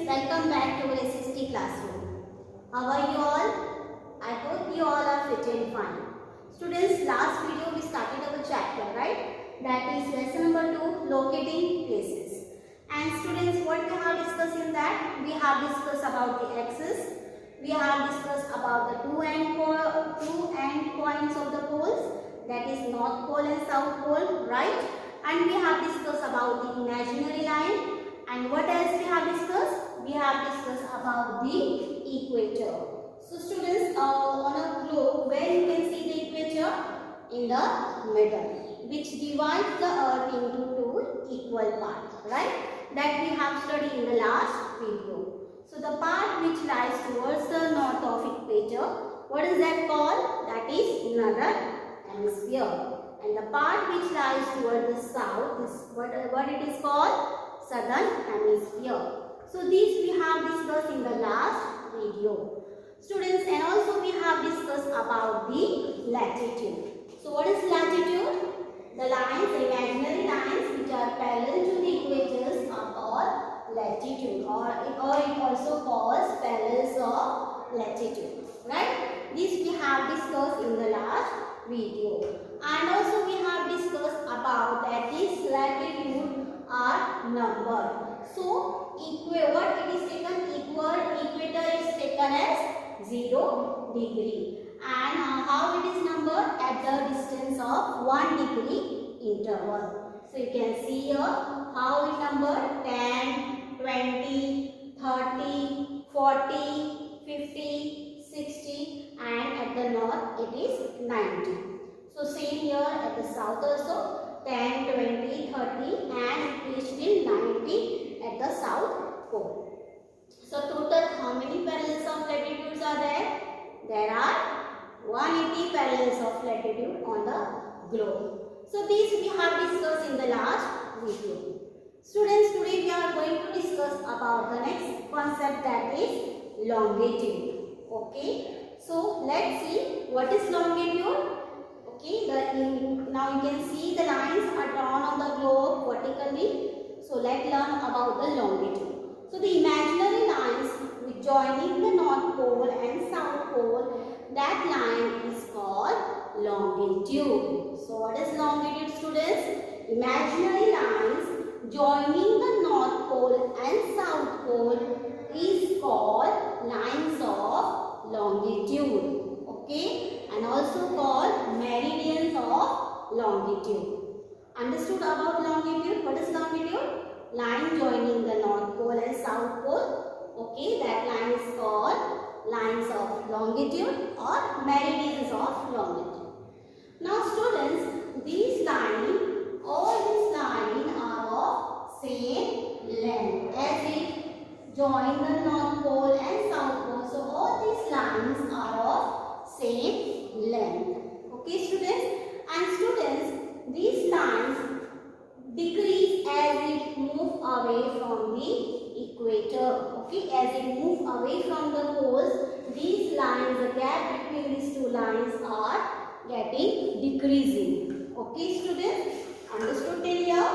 welcome back to our SST classroom. How are you all? I hope you all are fit and fine. Students, last video we started our chapter, right? That is lesson number 2, locating places. And students, what we have discussed in that? We have discussed about the axis. We have discussed about the two end points of the poles. That is North Pole and South Pole, right? And we have discussed about the imaginary line. And what else we have discussed? We have discussed about the equator. So students, on a globe, where you can see the equator? In the middle, which divides the earth into two equal parts, right? That we have studied in the last video. So the part which lies towards the north of equator, what is that called? That is northern hemisphere. And the part which lies towards the south is what it is called? Southern hemisphere. So these we have discussed in the last video. Students, and also we have discussed about the latitude. So what is latitude? The lines, the imaginary lines which are parallel to the equators are called latitude, or it also calls parallels of latitude, right? This we have discussed in the last video. And also we have discussed about that is latitude are numbered. So what it is taken? Equator is taken as 0 degree. And how it is numbered? At the distance of 1 degree interval. So you can see here how it numbered: 10, 20, 30, 40, 50, 60, and at the north it is 90. So same here at the south also. 10, 20, 30 and it reached till 90 at the south pole. So total how many parallels of latitudes are there? There are 180 parallels of latitude on the globe. So these we have discussed in the last video. Students, today we are going to discuss about the next concept, that is longitude. Okay. So let's see what is longitude. Okay, now you can see the lines are drawn on the globe vertically. So let's learn about the longitude. So the imaginary lines which joining the North Pole and South Pole, that line is called longitude. So what is longitude, students? Imaginary lines joining the North Pole and South Pole is called lines of longitude. Okay, and also called meridians of longitude. Understood about longitude? What is longitude? Line joining the North Pole and South Pole. Okay, that line is called lines of longitude or meridians of longitude. Now students, these lines, all these lines are of same length as it join the North Pole and South Pole. So all these lines are of same length. Okay students, and students, these lines decrease as it move away from the equator. Okay, as it move away from the poles, these lines, the gap between these two lines are getting decreasing. Okay students, understood till here?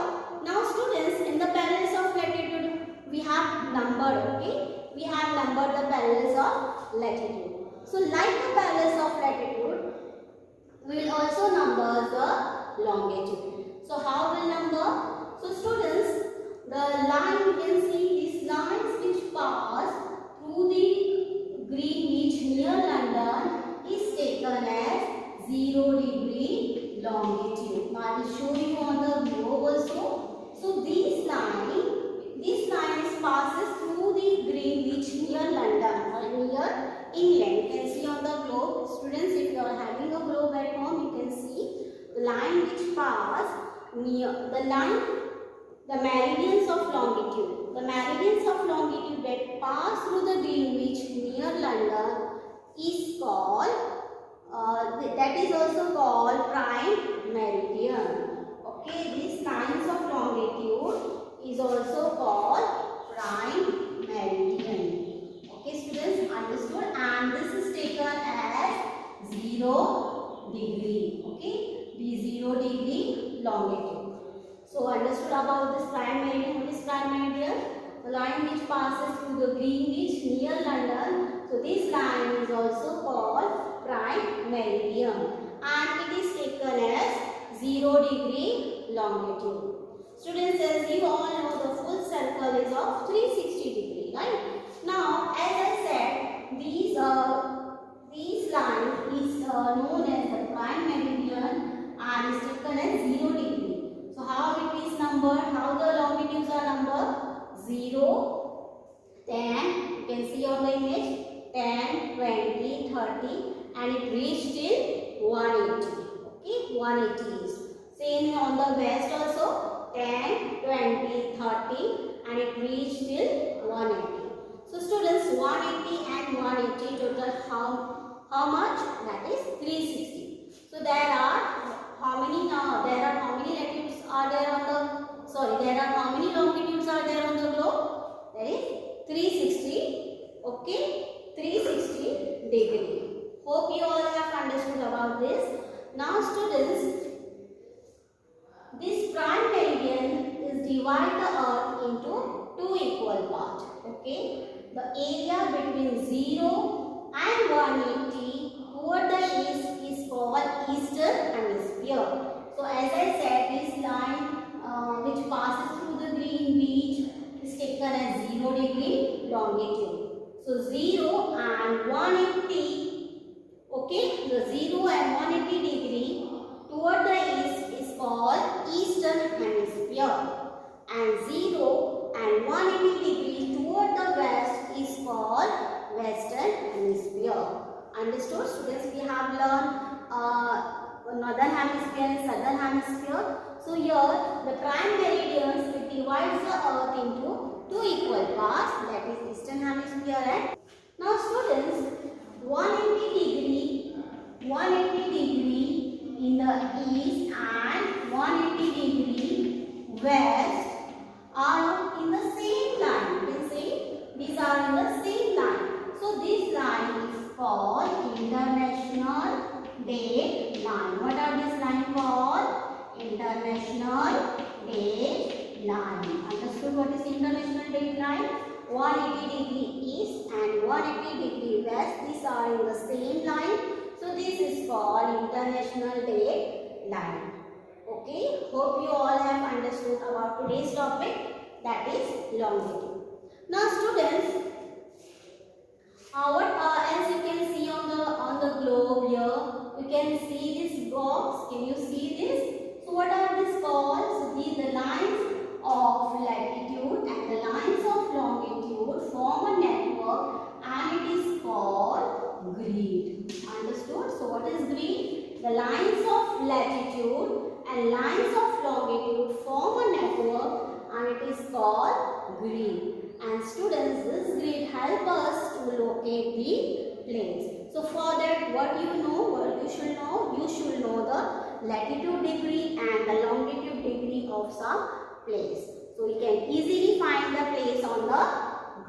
Now students, in the parallels of latitude we have numbered. Okay, we have numbered the parallels of latitude. So like the parallels of latitude, we will also number the longitude. So how will number? So students, the line you can see, these lines which pass through the Greenwich near London is taken as 0 degree longitude. Now I will show you on the globe also. So this line passes through the Greenwich near London or near England. You can see on the globe. Students, if you are having a globe at home, you can see the line which pass near the line, the meridians of longitude. The meridians of longitude that pass through the Greenwich near London is called, that is also called prime meridian. Okay, these lines of longitude is also called prime meridian. Okay students, understood? And this is taken as 0 degree. Okay, the 0 degree longitude. So understood about this prime meridian. What is prime meridian? The line which passes through the Greenwich near London. So this line is also called prime meridian, and it is taken as 0 degree longitude. Students, as you all know, the full circle is of 360 degree, right? Now, as I said, these line is known as the prime meridian and is taken as 0 degree. So, how it is numbered? How the longitudes are numbered? 0, 10, you can see on the image, 10, 20, 30, and it reached till 180. Okay, 180 is. Same on the west also, 10, 20, 30, and it reached till 180. So students, 180 and 180 total how much? That is 360. So there are how many latitudes are there on the, there are how many longitudes are there on the globe? That is 360. Okay, 360 degree. Hope you all have understood about this. Now students, this prime meridian is divide the earth into two equal parts. Okay, the area between 0 and 180 toward the east is called eastern hemisphere. So as I said, this line which passes through the Greenwich is taken as 0 degree longitude. So 0 and 180, okay, the 0 and 180 degree toward the east is called eastern hemisphere, and 0 and 180 degree toward the west is called western hemisphere. Understood, students? We have learned northern hemisphere and southern hemisphere. So here the prime meridians, it divides the earth into two equal parts, that is eastern hemisphere and now students, 180 degree in the east and 180 degree west are in the same line. You can see these are in the same line. So this line is called international date line. What are this line called? International date line. Understood what is international date line? 180 degree east and 180 degree west. These are in the same line. So this is called international date line. Okay. Hope you all have understood about today's topic, that is longitude. Now students, as you can see on the globe here, you can see this box. Can you see this? So what are these called? So these the lines of latitude and the lines of longitude form a network, and it is called grid. Understood? So what is grid? The lines of latitude and lines of longitude form a network, and it is called grid. And students, this grid help us to locate the planes. So for that, what you should know the latitude degree and the longitude degree of some place. So we can easily find the place on the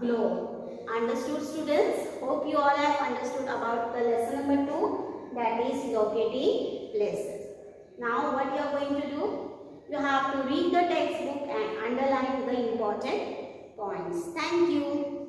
globe. Understood, students? Hope you all have understood about the lesson number 2, that is locating places. Now what you are going to do? You have to read the textbook and underline the important points. Thank you.